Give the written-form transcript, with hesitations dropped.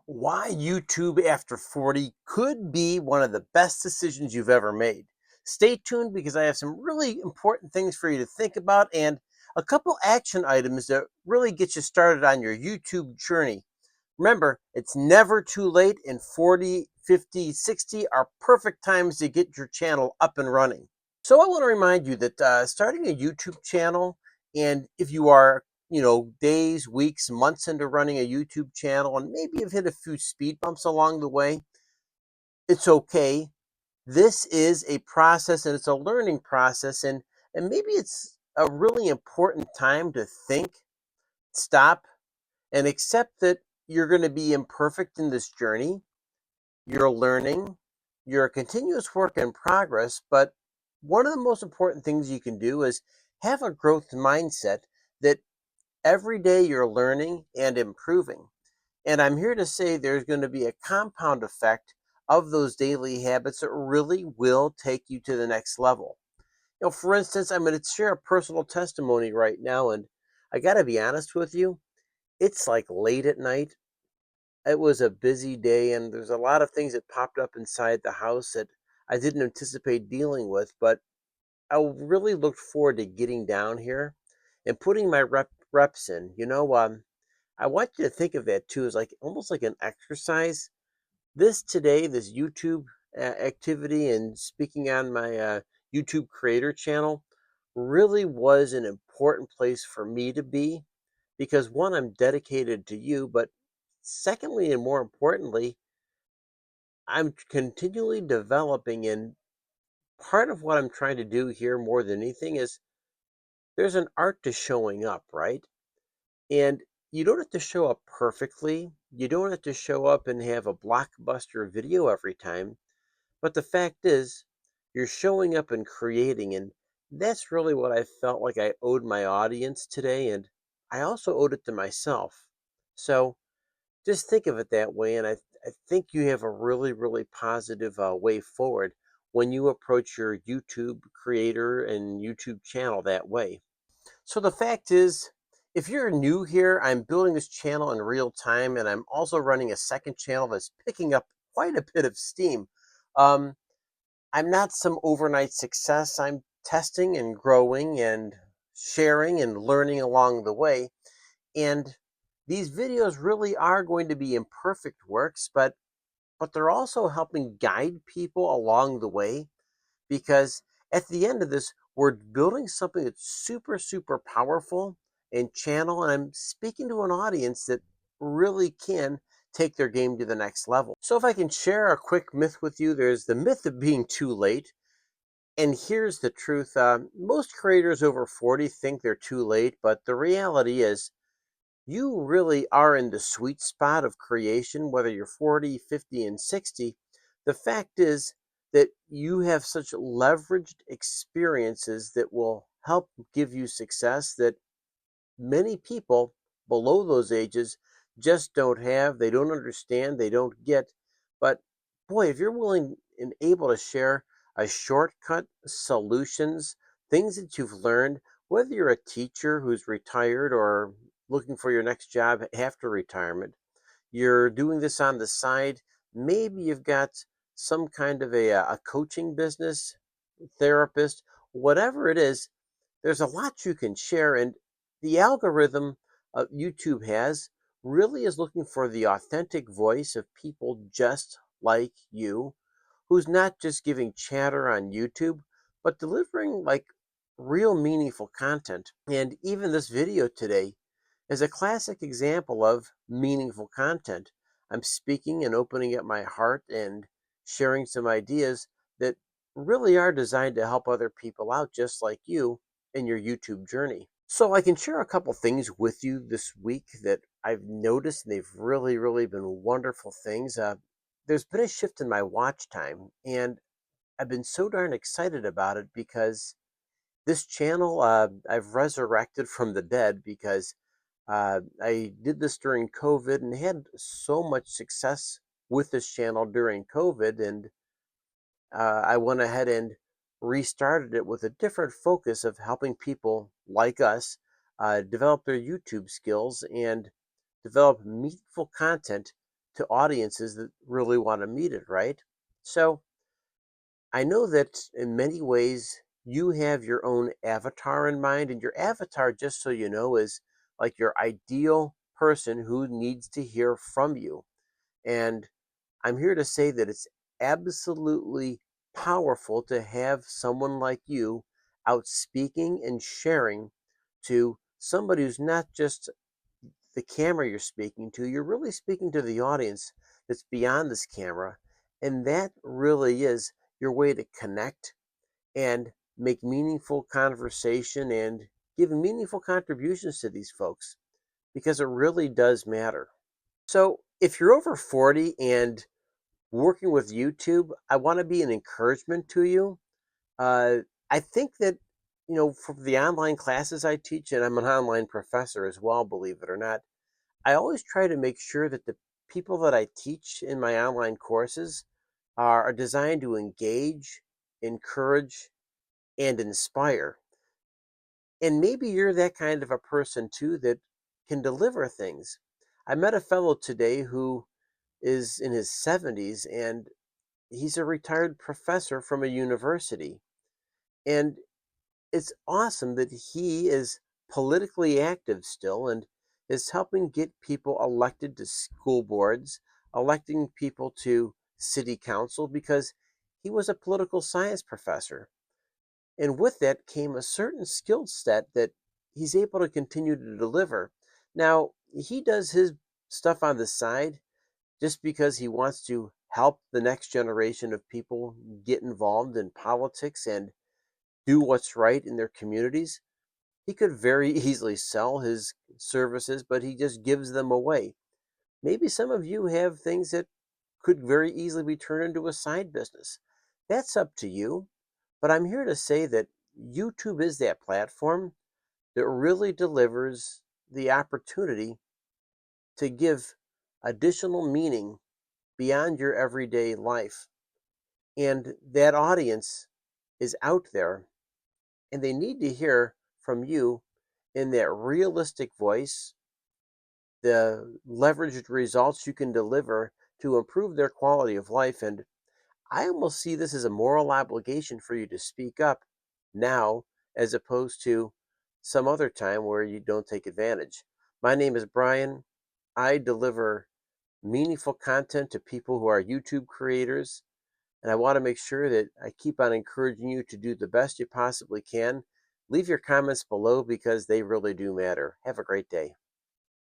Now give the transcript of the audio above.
Why YouTube after 40 could be one of the best decisions you've ever made. Stay tuned because I have some really important things for you to think about and a couple action items that really get you started on your YouTube journey. Remember, it's never too late, and 40, 50, 60 are perfect times to get your channel up and running. So I want to remind you that starting a YouTube channel, and if you are, days, weeks, months into running a YouTube channel, and maybe you've hit a few speed bumps along the way, it's okay. This is a process and it's a learning process, and maybe it's a really important time to think, stop, and accept that you're going to be imperfect in this journey. You're learning, you're a continuous work in progress, but one of the most important things you can do is have a growth mindset that every day you're learning and improving. And I'm here to say there's going to be a compound effect of those daily habits that really will take you to the next level. For instance, I'm going to share a personal testimony right now, and I got to be honest with you, it's like late at night. It was a busy day, and there's a lot of things that popped up inside the house that I didn't anticipate dealing with, but I really looked forward to getting down here and putting my reps in. I want you to think of that too as like almost like an exercise. This YouTube activity and speaking on my YouTube creator channel really was an important place for me to be because one, I'm dedicated to you, but secondly, and more importantly, I'm continually developing. And part of what I'm trying to do here more than anything is there's an art to showing up, right? And you don't have to show up perfectly. You don't have to show up and have a blockbuster video every time. But the fact is, you're showing up and creating. And that's really what I felt like I owed my audience today. And I also owed it to myself. So just think of it that way. And I think you have a really, really positive way forward when you approach your YouTube creator and YouTube channel that way. So the fact is, if you're new here, I'm building this channel in real time, and I'm also running a second channel that's picking up quite a bit of steam. Um, I'm not some overnight success. I'm testing and growing and sharing and learning along the way. And these videos really are going to be imperfect works, but they're also helping guide people along the way because at the end of this, we're building something that's super, super powerful and channel. And I'm speaking to an audience that really can take their game to the next level. So, if I can share a quick myth with you, there's the myth of being too late. And here's the truth, most creators over 40 think they're too late, but the reality is you really are in the sweet spot of creation, whether you're 40, 50, and 60. The fact is that you have such leveraged experiences that will help give you success that many people below those ages just don't have. They don't understand, they don't get. But boy, if you're willing and able to share a shortcut solutions, things that you've learned, whether you're a teacher who's retired or looking for your next job after retirement, you're doing this on the side, maybe you've got some kind of a coaching business, therapist, whatever it is, there's a lot you can share. And the algorithm YouTube has really is looking for the authentic voice of people just like you, who's not just giving chatter on YouTube, but delivering like real meaningful content. And even this video today is a classic example of meaningful content. I'm speaking and opening up my heart and sharing some ideas that really are designed to help other people out just like you in your YouTube journey. So I can share a couple things with you this week that I've noticed, and they've really, really been wonderful things. There's been a shift in my watch time, and I've been so darn excited about it because this channel I've resurrected from the dead because I did this during COVID and had so much success with this channel during COVID, and I went ahead and restarted it with a different focus of helping people like us develop their YouTube skills and develop meaningful content to audiences that really want to meet it, right? So I know that in many ways you have your own avatar in mind, and your avatar, just so you know, is like your ideal person who needs to hear from you. And I'm here to say that it's absolutely powerful to have someone like you out speaking and sharing to somebody who's not just the camera you're speaking to, you're really speaking to the audience that's beyond this camera. And that really is your way to connect and make meaningful conversation and give meaningful contributions to these folks because it really does matter. So, if you're over 40 and working with YouTube, I want to be an encouragement to you. Uh, I think that, for the online classes I teach, and I'm an online professor as well, believe it or not, I always try to make sure that the people that I teach in my online courses are designed to engage, encourage, and inspire. And maybe you're that kind of a person too that can deliver things. I met a fellow today who is in his 70s and he's a retired professor from a university. And it's awesome that he is politically active still and is helping get people elected to school boards, electing people to city council because he was a political science professor. And with that came a certain skill set that he's able to continue to deliver. Now, he does his stuff on the side just because he wants to help the next generation of people get involved in politics and do what's right in their communities. He could very easily sell his services, but he just gives them away. Maybe some of you have things that could very easily be turned into a side business. That's up to you. But I'm here to say that YouTube is that platform that really delivers the opportunity to give additional meaning beyond your everyday life. And that audience is out there, and they need to hear from you in that realistic voice, the leveraged results you can deliver to improve their quality of life. And I almost see this as a moral obligation for you to speak up now as opposed to some other time where you don't take advantage. My name is Brian. I deliver meaningful content to people who are YouTube creators, and I want to make sure that I keep on encouraging you to do the best you possibly can. Leave your comments below because they really do matter. Have a great day.